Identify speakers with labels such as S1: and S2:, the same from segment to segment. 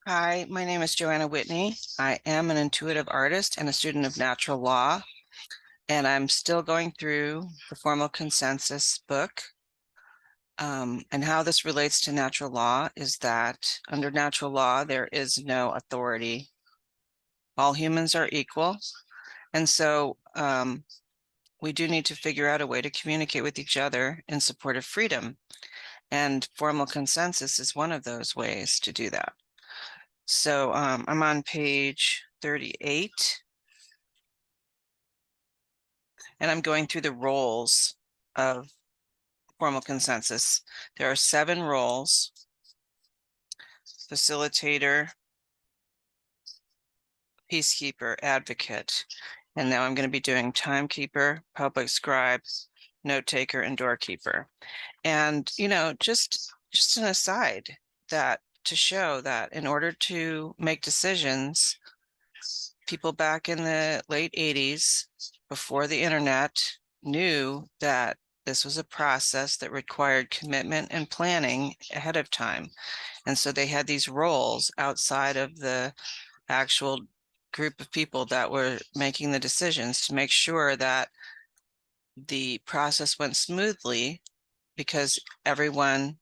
S1: Hi, my name is Joanna Whitney. I am an intuitive artist and a student of natural law, and I'm still going through the Formal Consensus book. And how this relates to natural law is that under natural law, there is no authority. All humans are equal. And so we do need to figure out a way to communicate with each other in support of freedom. And formal consensus is one of those ways to do that. So I'm on page 38, and I'm going through the roles of formal consensus. There are 7 roles: facilitator, peacekeeper, advocate. And now I'm going to be doing timekeeper, public scribe, note taker, and doorkeeper. And, just an aside, that to show that in order to make decisions, people back in the late 80s, before the internet, knew that this was a process that required commitment and planning ahead of time. And so they had these roles outside of the actual group of people that were making the decisions to make sure that the process went smoothly because everyone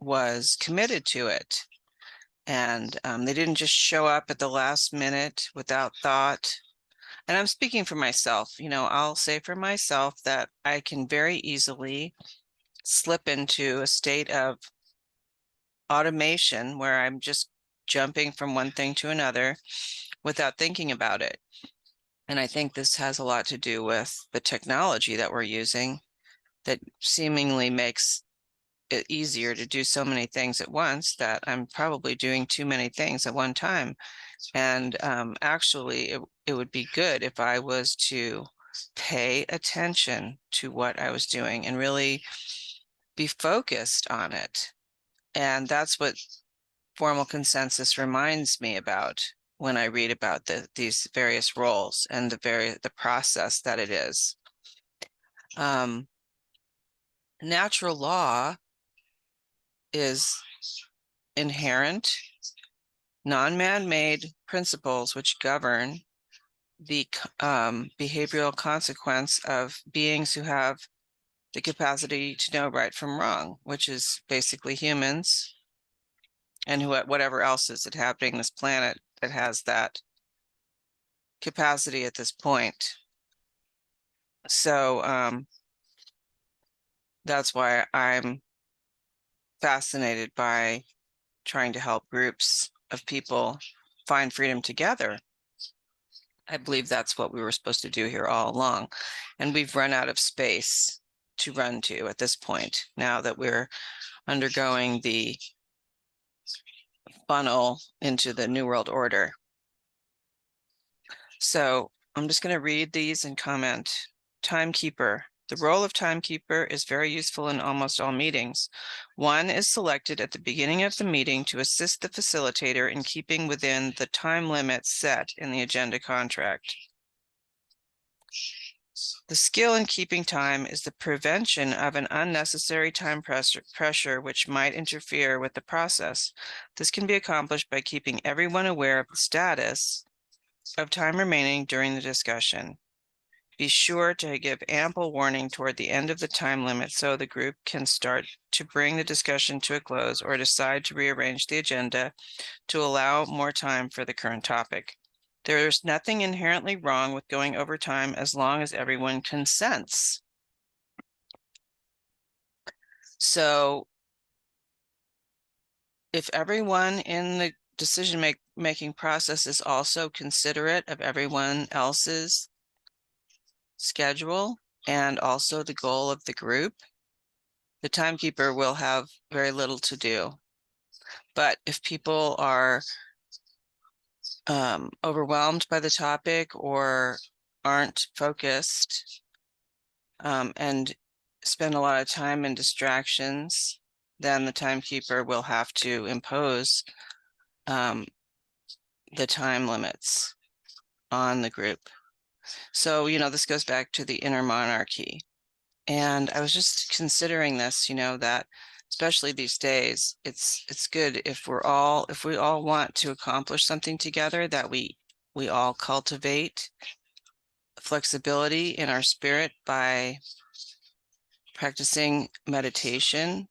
S1: was committed to it. And they didn't just show up at the last minute without thought. And I'm speaking for myself. I'll say for myself that I can very easily slip into a state of automation where I'm just jumping from one thing to another without thinking about it. And I think this has a lot to do with the technology that we're using that seemingly makes it easier to do so many things at once that I'm probably doing too many things at one time. And actually, it would be good if I was to pay attention to what I was doing and really be focused on it. And that's what formal consensus reminds me about when I read about these various roles and the process that it is. Natural law is inherent, non-man-made principles which govern the behavioral consequence of beings who have the capacity to know right from wrong, which is basically humans and whatever else is inhabiting this planet that has that capacity at this point. So that's why I'm fascinated by trying to help groups of people find freedom together. I believe that's what we were supposed to do here all along. And we've run out of space to run to at this point, now that we're undergoing the funnel into the New World Order. So I'm just going to read these and comment. Timekeeper. The role of timekeeper is very useful in almost all meetings. One is selected at the beginning of the meeting to assist the facilitator in keeping within the time limit set in the agenda contract. The skill in keeping time is the prevention of an unnecessary time pressure which might interfere with the process. This can be accomplished by keeping everyone aware of the status of time remaining during the discussion. Be sure to give ample warning toward the end of the time limit so the group can start to bring the discussion to a close or decide to rearrange the agenda to allow more time for the current topic. There's nothing inherently wrong with going over time as long as everyone consents. So if everyone in the decision-making process is also considerate of everyone else's schedule and also the goal of the group, the timekeeper will have very little to do. But if people are overwhelmed by the topic or aren't focused and spend a lot of time in distractions, then the timekeeper will have to impose the time limits on the group. So, this goes back to the inner monarchy. And I was just considering this, that especially these days, it's good if we all want to accomplish something together, that we all cultivate flexibility in our spirit by practicing meditation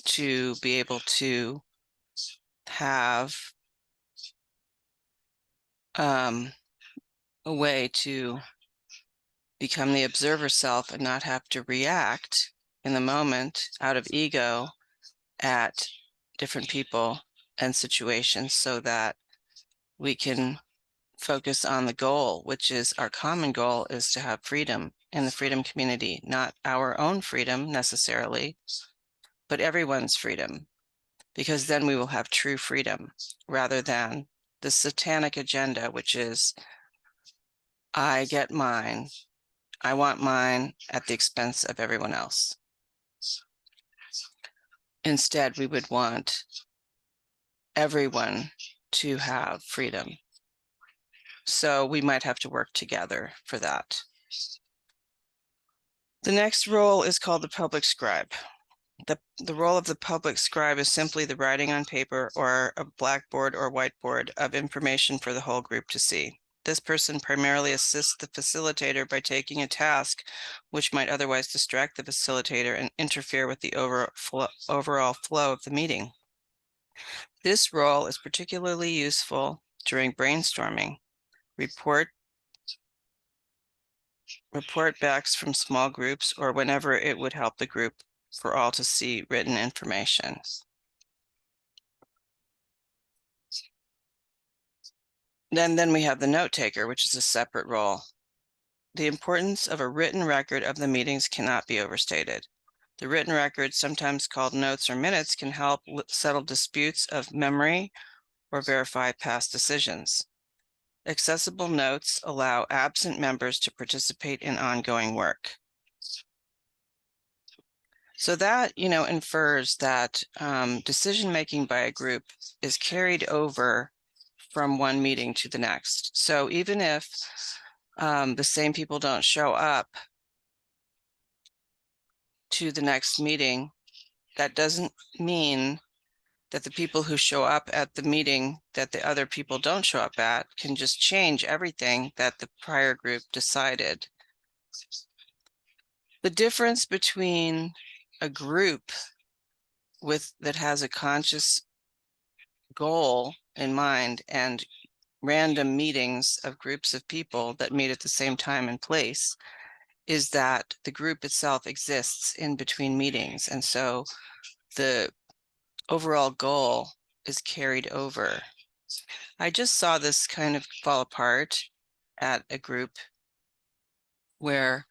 S1: to be able to have a way to become the observer self and not have to react in the moment out of ego at different people and situations, so that we can focus on the goal, which is our common goal, is to have freedom in the freedom community, not our own freedom necessarily, but everyone's freedom, because then we will have true freedom rather than the satanic agenda, which is I get mine, I want mine at the expense of everyone else. Instead, we would want everyone to have freedom. So we might have to work together for that. The next role is called the public scribe. The role of the public scribe is simply the writing on paper or a blackboard or whiteboard of information for the whole group to see. This person primarily assists the facilitator by taking a task which might otherwise distract the facilitator and interfere with the overall flow of the meeting. This role is particularly useful during brainstorming, report backs from small groups, or whenever it would help the group for all to see written information. Then we have the note taker, which is a separate role. The importance of a written record of the meetings cannot be overstated. The written record, sometimes called notes or minutes, can help settle disputes of memory or verify past decisions. Accessible notes allow absent members to participate in ongoing work. So that, infers that decision-making by a group is carried over from one meeting to the next. So even if the same people don't show up to the next meeting, that doesn't mean that the people who show up at the meeting that the other people don't show up at can just change everything that the prior group decided. The difference between a group that has a conscious goal in mind and random meetings of groups of people that meet at the same time and place is that the group itself exists in between meetings. And so the overall goal is carried over. I just saw this kind of fall apart at a group where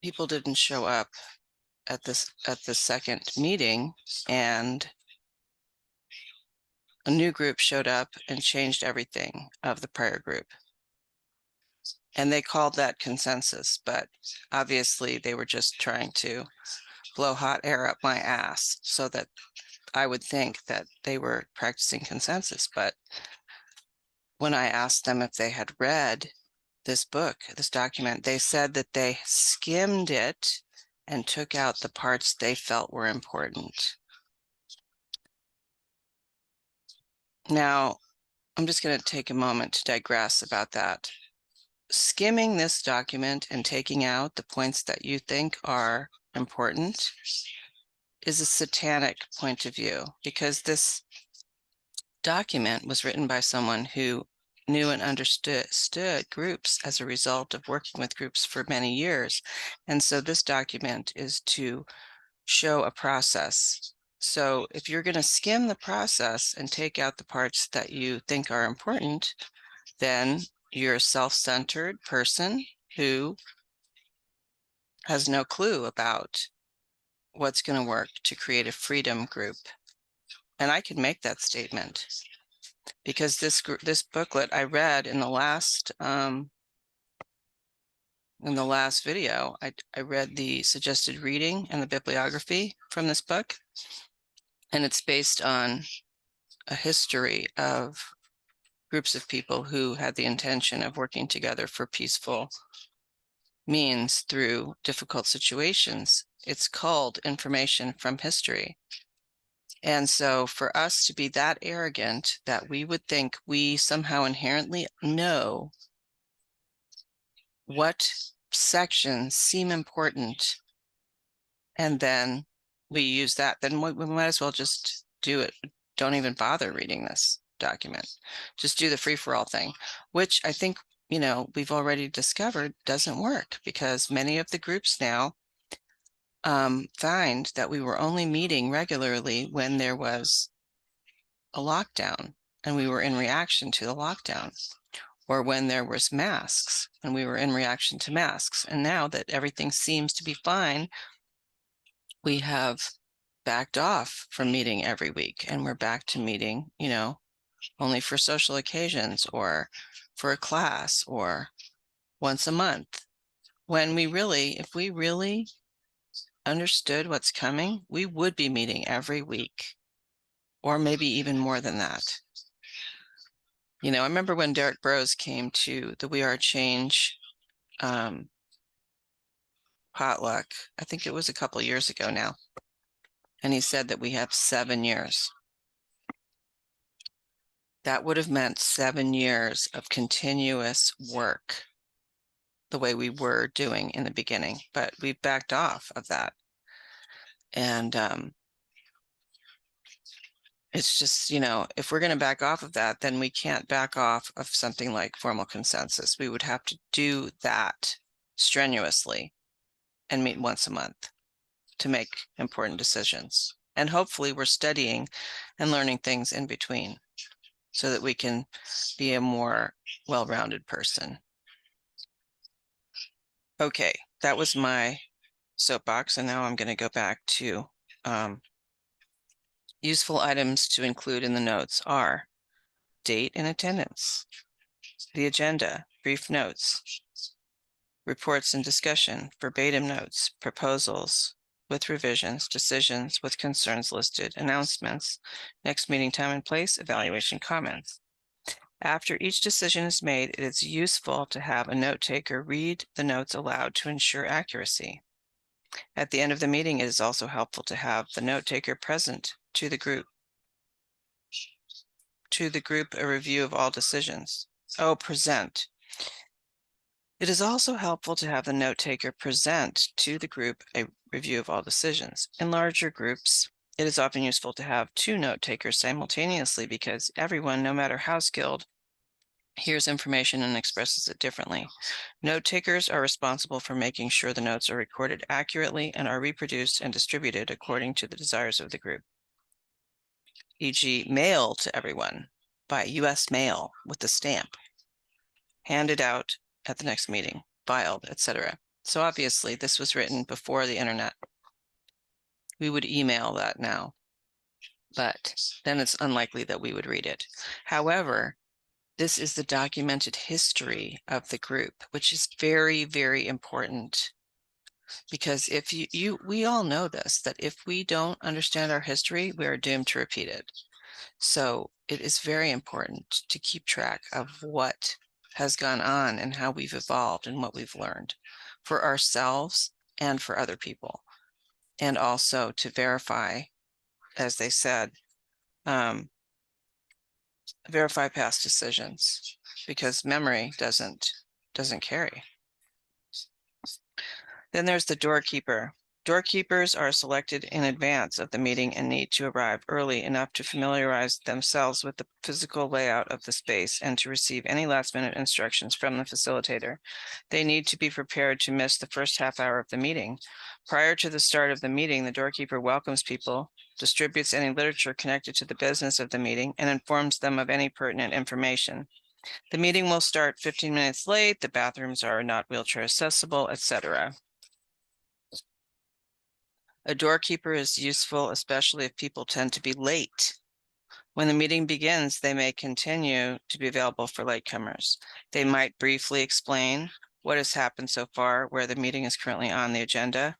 S1: people didn't show up at the second meeting, and a new group showed up and changed everything of the prior group. And they called that consensus, but obviously they were just trying to blow hot air up my ass so that I would think that they were practicing consensus. But when I asked them if they had read this book, this document, they said that they skimmed it and took out the parts they felt were important. Now, I'm just going to take a moment to digress about that. Skimming this document and taking out the points that you think are important is a satanic point of view, because this document was written by someone who knew and understood groups as a result of working with groups for many years. And so this document is to show a process. So if you're going to skim the process and take out the parts that you think are important, then you're a self-centered person who has no clue about what's going to work to create a freedom group. And I can make that statement because this booklet I read in the last video, I read the suggested reading and the bibliography from this book, and it's based on a history of groups of people who had the intention of working together for peaceful means through difficult situations. It's called information from history. And so for us to be that arrogant that we would think we somehow inherently know what sections seem important, and then we use that, then we might as well just do it. Don't even bother reading this document. Just do the free-for-all thing, which I think, you know, we've already discovered doesn't work, because many of the groups now find that we were only meeting regularly when there was a lockdown and we were in reaction to the lockdown, or when there was masks and we were in reaction to masks. And now that everything seems to be fine, we have backed off from meeting every week, and we're back to meeting, you know, only for social occasions or for a class or once a month. When we really, if we really understood what's coming, we would be meeting every week, or maybe even more than that. You know, I remember when Derek Burrows came to the We Are Change potluck, I think it was a couple of years ago now, and he said that we have 7 years. That would have meant 7 years of continuous work the way we were doing in the beginning, but we've backed off of that. And it's just, you know, if we're going to back off of that, then we can't back off of something like formal consensus. We would have to do that strenuously and meet once a month to make important decisions. And hopefully we're studying and learning things in between so that we can be a more well-rounded person. Okay, that was my soapbox, and now I'm going to go back to useful items to include in the notes are date and attendance, the agenda, brief notes, reports and discussion, verbatim notes, proposals with revisions, decisions with concerns listed, announcements, next meeting time and place, evaluation comments. After each decision is made, it is useful to have a note taker read the notes aloud to ensure accuracy. At the end of the meeting, it is also helpful to have the note taker present to the group a review of all decisions. Oh, present. It is also helpful to have the note taker present to the group a review of all decisions. In larger groups, it is often useful to have 2 note takers simultaneously, because everyone, no matter how skilled, hears information and expresses it differently. Note takers are responsible for making sure the notes are recorded accurately and are reproduced and distributed according to the desires of the group. E.g., mail to everyone by U.S. mail with the stamp, handed out at the next meeting, filed, etc. So obviously this was written before the internet. We would email that now, but then it's unlikely that we would read it. However, this is the documented history of the group, which is very, very important. Because if we all know this, that if we don't understand our history, we are doomed to repeat it. So it is very important to keep track of what has gone on and how we've evolved and what we've learned for ourselves and for other people. And also to verify, as they said, verify past decisions, because memory doesn't carry. Then there's the doorkeeper. Doorkeepers are selected in advance of the meeting and need to arrive early enough to familiarize themselves with the physical layout of the space and to receive any last-minute instructions from the facilitator. They need to be prepared to miss the first half hour of the meeting. Prior to the start of the meeting, the doorkeeper welcomes people, distributes any literature connected to the business of the meeting, and informs them of any pertinent information. The meeting will start 15 minutes late, the bathrooms are not wheelchair accessible, etc. A doorkeeper is useful, especially if people tend to be late. When the meeting begins, they may continue to be available for latecomers. They might briefly explain what has happened so far, where the meeting is currently on the agenda.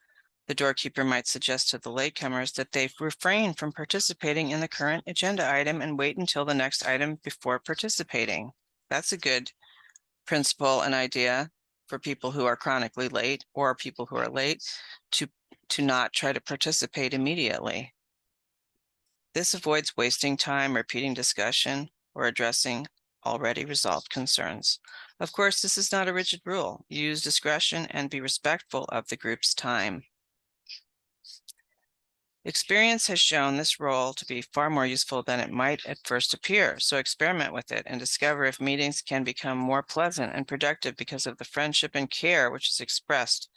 S1: The doorkeeper might suggest to the latecomers that they refrain from participating in the current agenda item and wait until the next item before participating. That's a good principle and idea. for people who are chronically late or people who are late to not try to participate immediately. This avoids wasting time repeating discussion or addressing already resolved concerns. Of course, this is not a rigid rule. Use discretion and be respectful of the group's time. Experience has shown this role to be far more useful than it might at first appear, so experiment with it and discover if meetings can become more pleasant and productive because of the friendship and care which is expressed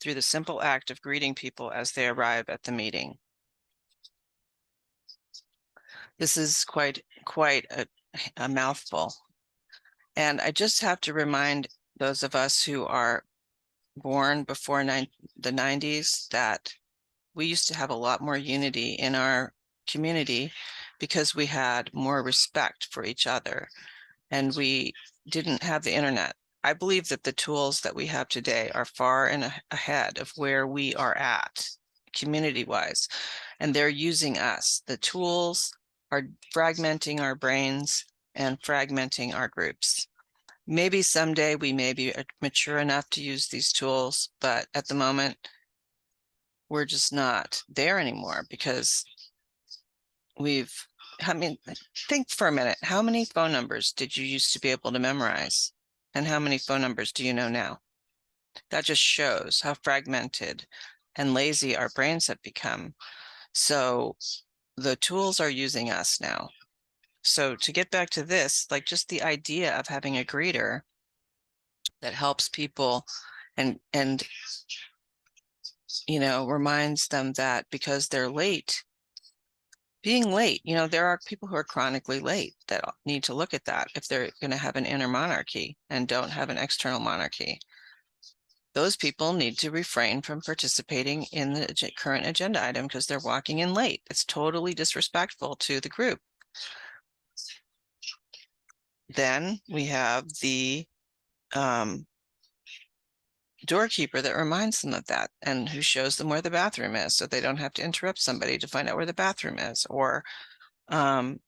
S1: through the simple act of greeting people as they arrive at the meeting. This is quite a mouthful. And I just have to remind those of us who are born before the 90s that we used to have a lot more unity in our community because we had more respect for each other and we didn't have the internet. I believe that the tools that we have today are far ahead of where we are at community-wise, and they're using us. The tools are fragmenting our brains and fragmenting our groups. Maybe someday we may be mature enough to use these tools, but at the moment, we're just not there anymore because think for a minute, how many phone numbers did you used to be able to memorize? And how many phone numbers do you know now? That just shows how fragmented and lazy our brains have become. So the tools are using us now. So to get back to this, like just the idea of having a greeter that helps people and reminds them that because they're late, being late, there are people who are chronically late that need to look at that if they're going to have an inner monarchy and don't have an external monarchy. Those people need to refrain from participating in the current agenda item because they're walking in late. It's totally disrespectful to the group. Then we have the doorkeeper that reminds them of that and who shows them where the bathroom is so they don't have to interrupt somebody to find out where the bathroom is. Or and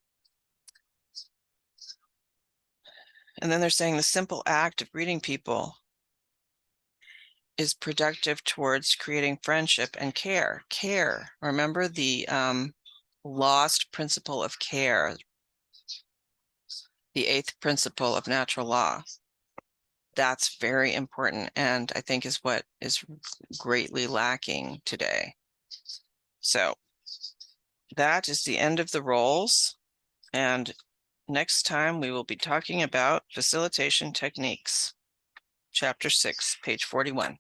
S1: then they're saying the simple act of greeting people is productive towards creating friendship and care. Remember the lost principle of care, the 8th principle of natural law. That's very important, and I think is what is greatly lacking today. So that is the end of the roles, and next time we will be talking about facilitation techniques, chapter 6, page 41.